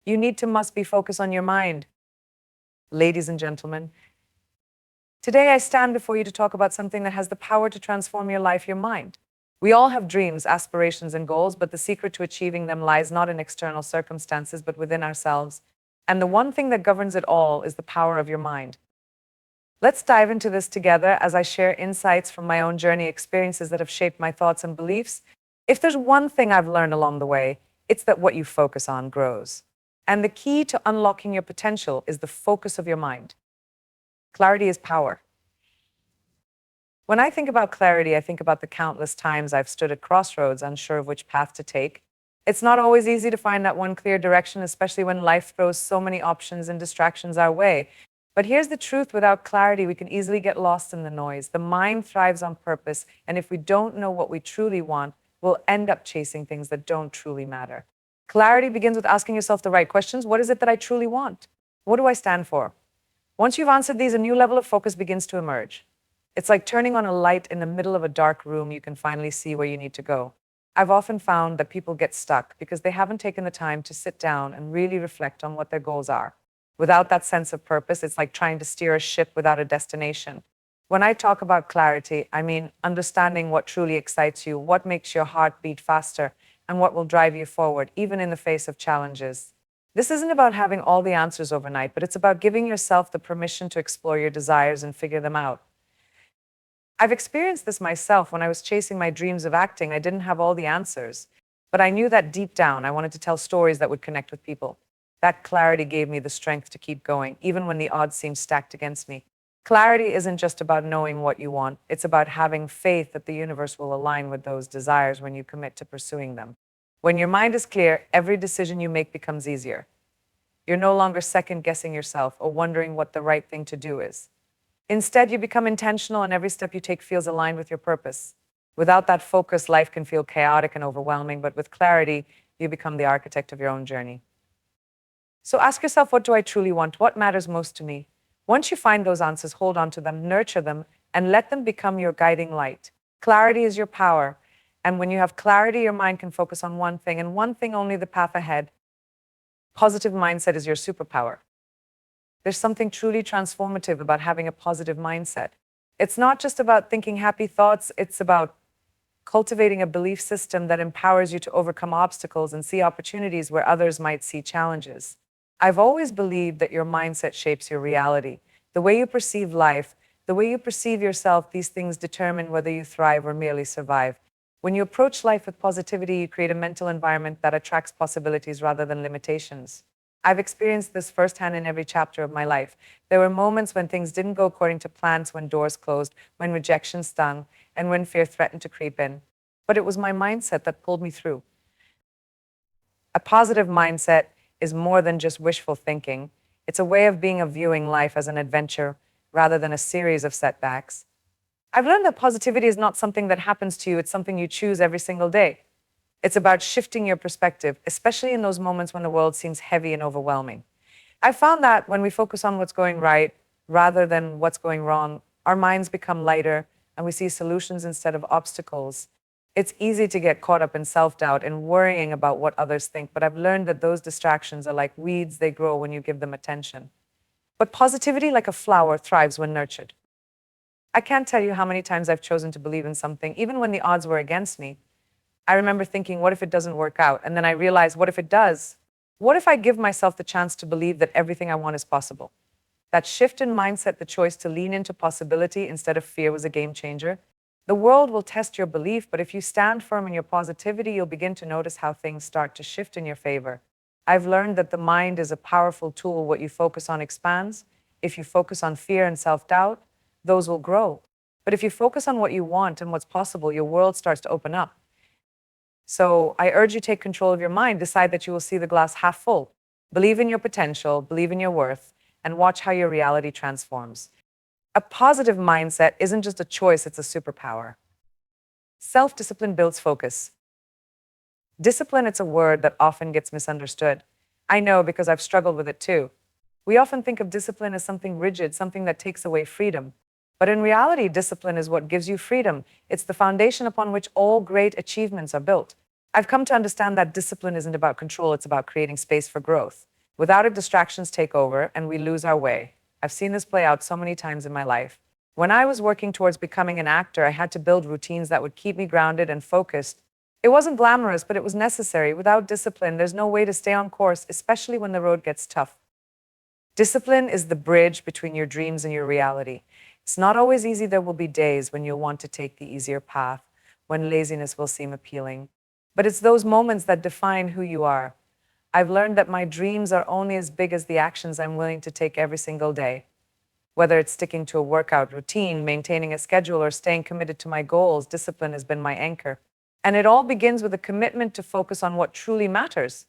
You need to must be focused on your mind. Ladies and gentlemen, today I stand before you to talk about something that has the power to transform your life, your mind. We all have dreams, aspirations, and goals, but the secret to achieving them lies not in external circumstances, but within ourselves. And the one thing that governs it all is the power of your mind. Let's dive into this together as I share insights from my own journey, experiences that have shaped my thoughts and beliefs. If there's one thing I've learned along the way, it's that what you focus on grows. And the key to unlocking your potential is the focus of your mind. Clarity is power. When I think about clarity, I think about the countless times I've stood at crossroads, unsure of which path to take. It's not always easy to find that one clear direction, especially when life throws so many options and distractions our way. But here's the truth: without clarity, we can easily get lost in the noise. The mind thrives on purpose, and if we don't know what we truly want, we'll end up chasing things that don't truly matter. Clarity begins with asking yourself the right questions. What is it that I truly want? What do I stand for? Once you've answered these, a new level of focus begins to emerge. It's like turning on a light in the middle of a dark room. You can finally see where you need to go. I've often found that people get stuck because they haven't taken the time to sit down and really reflect on what their goals are. Without that sense of purpose, it's like trying to steer a ship without a destination. When I talk about clarity, I mean understanding what truly excites you, what makes your heart beat faster, and what will drive you forward, even in the face of challenges. This isn't about having all the answers overnight, but it's about giving yourself the permission to explore your desires and figure them out. I've experienced this myself. When I was chasing my dreams of acting, I didn't have all the answers, but I knew that deep down I wanted to tell stories that would connect with people. That clarity gave me the strength to keep going, even when the odds seemed stacked against me. Clarity isn't just about knowing what you want, it's about having faith that the universe will align with those desires when you commit to pursuing them. When your mind is clear, every decision you make becomes easier. You're no longer second guessing yourself or wondering what the right thing to do is. Instead, you become intentional, and every step you take feels aligned with your purpose. Without that focus, life can feel chaotic and overwhelming, but with clarity, you become the architect of your own journey. So ask yourself, what do I truly want? What matters most to me? Once you find those answers, hold on to them, nurture them, and let them become your guiding light. Clarity is your power. And when you have clarity, your mind can focus on one thing, and one thing only: the path ahead. Positive mindset is your superpower. There's something truly transformative about having a positive mindset. It's not just about thinking happy thoughts, it's about cultivating a belief system that empowers you to overcome obstacles and see opportunities where others might see challenges. I've always believed that your mindset shapes your reality. The way you perceive life, the way you perceive yourself, these things determine whether you thrive or merely survive. When you approach life with positivity, you create a mental environment that attracts possibilities rather than limitations. I've experienced this firsthand in every chapter of my life. There were moments when things didn't go according to plans, when doors closed, when rejection stung, and when fear threatened to creep in. But it was my mindset that pulled me through. A positive mindset is more than just wishful thinking. It's a way of being, of viewing life as an adventure rather than a series of setbacks. I've learned that positivity is not something that happens to you, it's something you choose every single day. It's about shifting your perspective, especially in those moments when the world seems heavy and overwhelming. I found that when we focus on what's going right rather than what's going wrong, our minds become lighter and we see solutions instead of obstacles. It's easy to get caught up in self-doubt and worrying about what others think, but I've learned that those distractions are like weeds. They grow when you give them attention. But positivity, like a flower, thrives when nurtured. I can't tell you how many times I've chosen to believe in something, even when the odds were against me. I remember thinking, what if it doesn't work out? And then I realized, what if it does? What if I give myself the chance to believe that everything I want is possible? That shift in mindset, the choice to lean into possibility instead of fear, was a game changer. The world will test your belief, but if you stand firm in your positivity, you'll begin to notice how things start to shift in your favor. I've learned that the mind is a powerful tool. What you focus on expands. If you focus on fear and self-doubt, those will grow. But if you focus on what you want and what's possible, your world starts to open up. So I urge you, take control of your mind. Decide that you will see the glass half full. Believe in your potential, believe in your worth, and watch how your reality transforms. A positive mindset isn't just a choice, it's a superpower. Self-discipline builds focus. Discipline, it's a word that often gets misunderstood. I know, because I've struggled with it too. We often think of discipline as something rigid, something that takes away freedom. But in reality, discipline is what gives you freedom. It's the foundation upon which all great achievements are built. I've come to understand that discipline isn't about control, it's about creating space for growth. Without it, distractions take over and we lose our way. I've seen this play out so many times in my life. When I was working towards becoming an actor, I had to build routines that would keep me grounded and focused. It wasn't glamorous, but it was necessary. Without discipline, there's no way to stay on course, especially when the road gets tough. Discipline is the bridge between your dreams and your reality. It's not always easy. There will be days when you'll want to take the easier path, when laziness will seem appealing. But it's those moments that define who you are. I've learned that my dreams are only as big as the actions I'm willing to take every single day. Whether it's sticking to a workout routine, maintaining a schedule, or staying committed to my goals, discipline has been my anchor. And it all begins with a commitment to focus on what truly matters.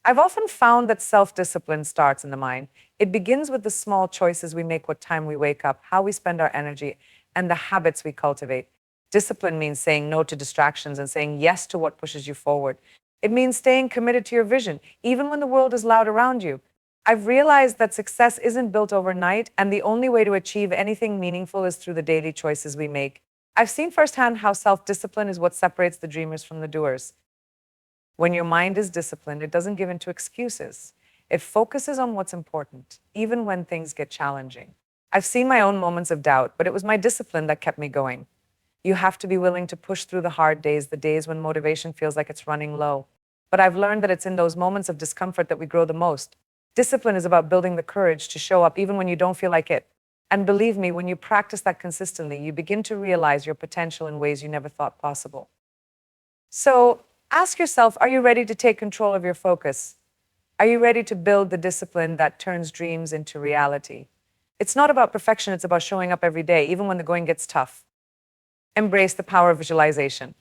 I've often found that self-discipline starts in the mind. It begins with the small choices we make, what time we wake up, how we spend our energy, and the habits we cultivate. Discipline means saying no to distractions and saying yes to what pushes you forward. It means staying committed to your vision, even when the world is loud around you. I've realized that success isn't built overnight, and the only way to achieve anything meaningful is through the daily choices we make. I've seen firsthand how self-discipline is what separates the dreamers from the doers. When your mind is disciplined, it doesn't give in to excuses. It focuses on what's important, even when things get challenging. I've seen my own moments of doubt, but it was my discipline that kept me going. You have to be willing to push through the hard days, the days when motivation feels like it's running low. But I've learned that it's in those moments of discomfort that we grow the most. Discipline is about building the courage to show up even when you don't feel like it. And believe me, when you practice that consistently, you begin to realize your potential in ways you never thought possible. So ask yourself, are you ready to take control of your focus? Are you ready to build the discipline that turns dreams into reality? It's not about perfection, it's about showing up every day, even when the going gets tough. Embrace the power of visualization.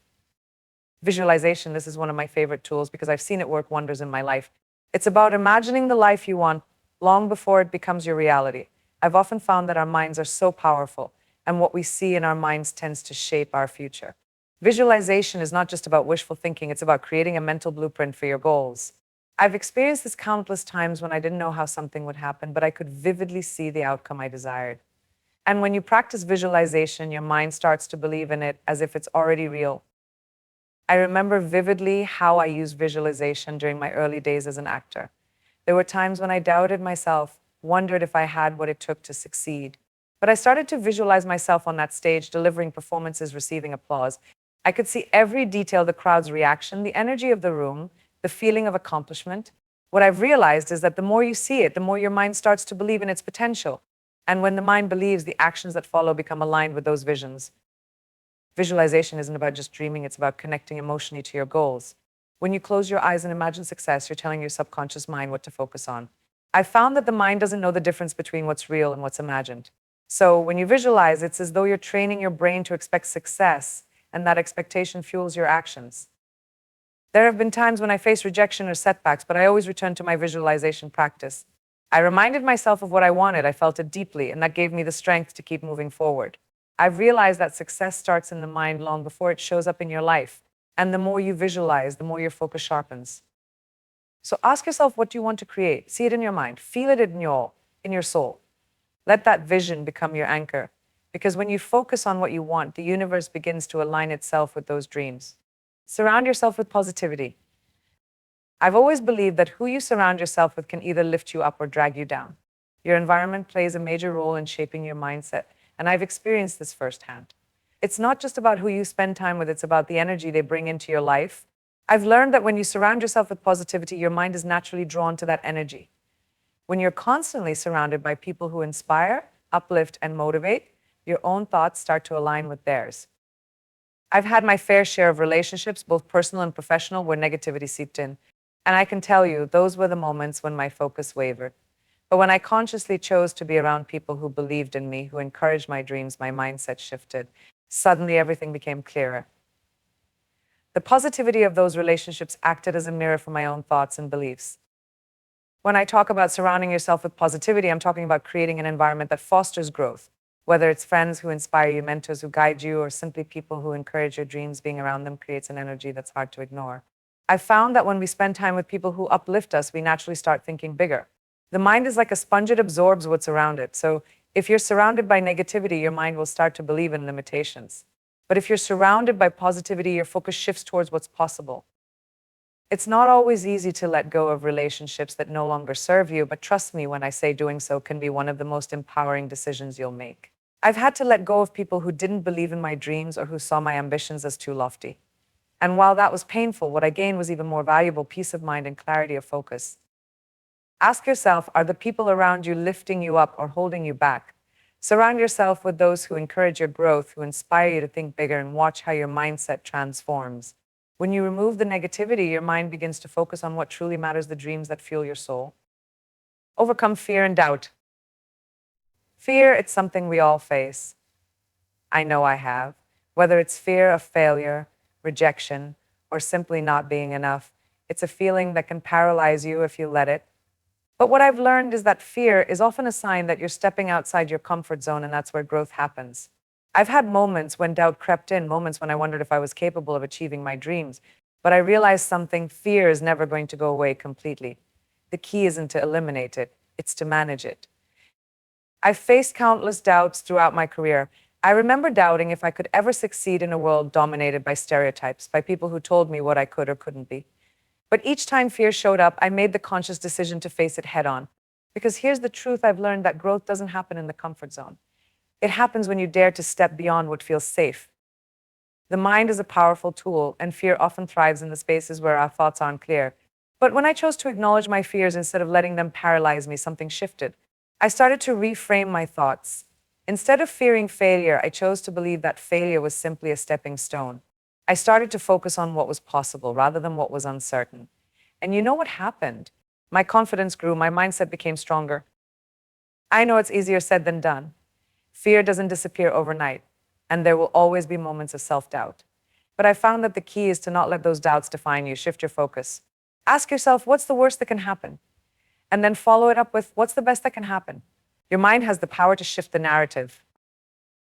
Visualization, this is one of my favorite tools because I've seen it work wonders in my life. It's about imagining the life you want long before it becomes your reality. I've often found that our minds are so powerful, and what we see in our minds tends to shape our future. Visualization is not just about wishful thinking, it's about creating a mental blueprint for your goals. I've experienced this countless times when I didn't know how something would happen, but I could vividly see the outcome I desired. And when you practice visualization, your mind starts to believe in it as if it's already real. I remember vividly how I used visualization during my early days as an actor. There were times when I doubted myself, wondered if I had what it took to succeed. But I started to visualize myself on that stage, delivering performances, receiving applause. I could see every detail, the crowd's reaction, the energy of the room, the feeling of accomplishment. What I've realized is that the more you see it, the more your mind starts to believe in its potential. And when the mind believes, the actions that follow become aligned with those visions. Visualization isn't about just dreaming, it's about connecting emotionally to your goals. When you close your eyes and imagine success, you're telling your subconscious mind what to focus on. I found that the mind doesn't know the difference between what's real and what's imagined. So when you visualize, it's as though you're training your brain to expect success, and that expectation fuels your actions. There have been times when I faced rejection or setbacks, but I always returned to my visualization practice. I reminded myself of what I wanted, I felt it deeply, and that gave me the strength to keep moving forward. I've realized that success starts in the mind long before it shows up in your life. And the more you visualize, the more your focus sharpens. So ask yourself, what do you want to create? See it in your mind. Feel it in your soul. Let that vision become your anchor. Because when you focus on what you want, the universe begins to align itself with those dreams. Surround yourself with positivity. I've always believed that who you surround yourself with can either lift you up or drag you down. Your environment plays a major role in shaping your mindset, and I've experienced this firsthand. It's not just about who you spend time with, it's about the energy they bring into your life. I've learned that when you surround yourself with positivity, your mind is naturally drawn to that energy. When you're constantly surrounded by people who inspire, uplift, and motivate, your own thoughts start to align with theirs. I've had my fair share of relationships, both personal and professional, where negativity seeped in. And I can tell you, those were the moments when my focus wavered. But when I consciously chose to be around people who believed in me, who encouraged my dreams, my mindset shifted. Suddenly, everything became clearer. The positivity of those relationships acted as a mirror for my own thoughts and beliefs. When I talk about surrounding yourself with positivity, I'm talking about creating an environment that fosters growth. Whether it's friends who inspire you, mentors who guide you, or simply people who encourage your dreams, being around them creates an energy that's hard to ignore. I've found that when we spend time with people who uplift us, we naturally start thinking bigger. The mind is like a sponge, it absorbs what's around it. So if you're surrounded by negativity, your mind will start to believe in limitations. But if you're surrounded by positivity, your focus shifts towards what's possible. It's not always easy to let go of relationships that no longer serve you, but trust me when I say doing so can be one of the most empowering decisions you'll make. I've had to let go of people who didn't believe in my dreams or who saw my ambitions as too lofty. And while that was painful, what I gained was even more valuable peace of mind and clarity of focus. Ask yourself, are the people around you lifting you up or holding you back? Surround yourself with those who encourage your growth, who inspire you to think bigger, and watch how your mindset transforms. When you remove the negativity, your mind begins to focus on what truly matters, the dreams that fuel your soul. Overcome fear and doubt. Fear, it's something we all face. I know I have. Whether it's fear of failure, rejection, or simply not being enough, it's a feeling that can paralyze you if you let it. But what I've learned is that fear is often a sign that you're stepping outside your comfort zone, and that's where growth happens. I've had moments when doubt crept in, moments when I wondered if I was capable of achieving my dreams. But I realized something: fear is never going to go away completely. The key isn't to eliminate it, it's to manage it. I've faced countless doubts throughout my career. I remember doubting if I could ever succeed in a world dominated by stereotypes, by people who told me what I could or couldn't be. But each time fear showed up, I made the conscious decision to face it head on. Because here's the truth: I've learned that growth doesn't happen in the comfort zone. It happens when you dare to step beyond what feels safe. The mind is a powerful tool, and fear often thrives in the spaces where our thoughts aren't clear. But when I chose to acknowledge my fears instead of letting them paralyze me, something shifted. I started to reframe my thoughts. Instead of fearing failure, I chose to believe that failure was simply a stepping stone. I started to focus on what was possible rather than what was uncertain. And you know what happened? My confidence grew, my mindset became stronger. I know it's easier said than done. Fear doesn't disappear overnight, and there will always be moments of self-doubt. But I found that the key is to not let those doubts define you. Shift your focus. Ask yourself, what's the worst that can happen? And then follow it up with, what's the best that can happen? Your mind has the power to shift the narrative.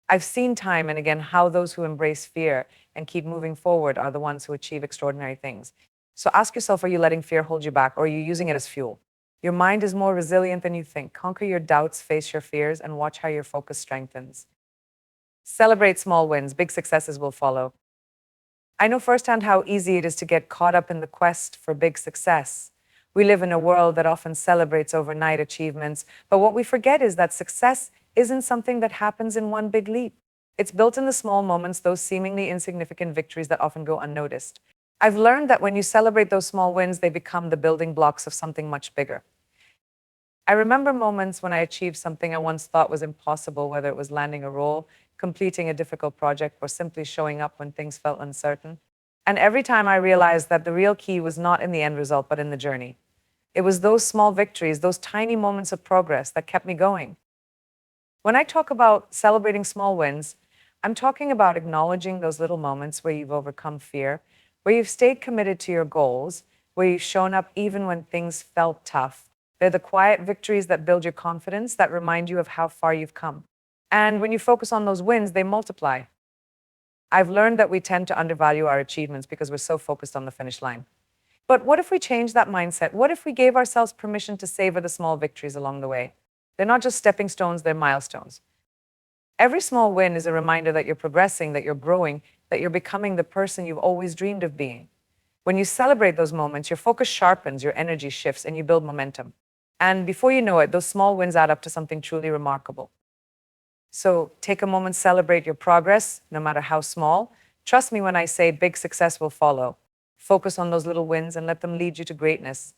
I've seen time and again how those who embrace fear and keep moving forward are the ones who achieve extraordinary things. So ask yourself, are you letting fear hold you back, or are you using it as fuel? Your mind is more resilient than you think. Conquer your doubts, face your fears, and watch how your focus strengthens. Celebrate small wins. Big successes will follow. I know firsthand how easy it is to get caught up in the quest for big success. We live in a world that often celebrates overnight achievements, but what we forget is that success isn't something that happens in one big leap. It's built in the small moments, those seemingly insignificant victories that often go unnoticed. I've learned that when you celebrate those small wins, they become the building blocks of something much bigger. I remember moments when I achieved something I once thought was impossible, whether it was landing a role, completing a difficult project, or simply showing up when things felt uncertain. And every time I realized that the real key was not in the end result, but in the journey. It was those small victories, those tiny moments of progress that kept me going. When I talk about celebrating small wins, I'm talking about acknowledging those little moments where you've overcome fear, where you've stayed committed to your goals, where you've shown up even when things felt tough. They're the quiet victories that build your confidence, that remind you of how far you've come. And when you focus on those wins, they multiply. I've learned that we tend to undervalue our achievements because we're so focused on the finish line. But what if we change that mindset? What if we gave ourselves permission to savor the small victories along the way? They're not just stepping stones, they're milestones. Every small win is a reminder that you're progressing, that you're growing, that you're becoming the person you've always dreamed of being. When you celebrate those moments, your focus sharpens, your energy shifts, and you build momentum. And before you know it, those small wins add up to something truly remarkable. So take a moment, celebrate your progress, no matter how small. Trust me when I say big success will follow. Focus on those little wins and let them lead you to greatness.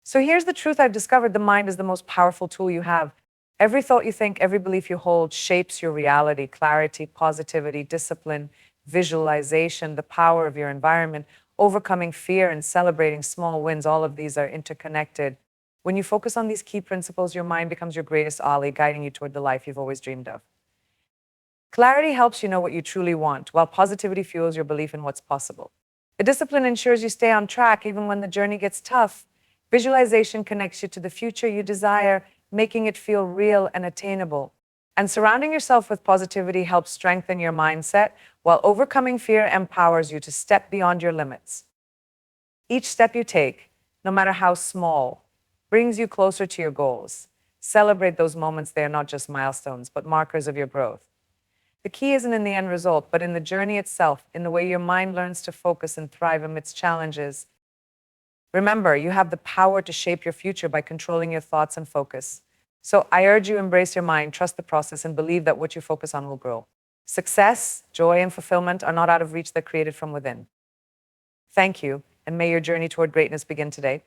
So here's the truth I've discovered: the mind is the most powerful tool you have. Every thought you think, every belief you hold shapes your reality. Clarity, positivity, discipline, visualization, the power of your environment, overcoming fear, and celebrating small wins, all of these are interconnected. When you focus on these key principles, your mind becomes your greatest ally, guiding you toward the life you've always dreamed of. Clarity helps you know what you truly want, while positivity fuels your belief in what's possible. The discipline ensures you stay on track even when the journey gets tough. Visualization connects you to the future you desire, making it feel real and attainable. And surrounding yourself with positivity helps strengthen your mindset, while overcoming fear empowers you to step beyond your limits. Each step you take, no matter how small, brings you closer to your goals. Celebrate those moments. They are not just milestones, but markers of your growth. The key isn't in the end result, but in the journey itself, in the way your mind learns to focus and thrive amidst challenges. Remember, you have the power to shape your future by controlling your thoughts and focus. So I urge you embrace your mind, trust the process, and believe that what you focus on will grow. Success, joy, and fulfillment are not out of reach, they're created from within. Thank you, and may your journey toward greatness begin today.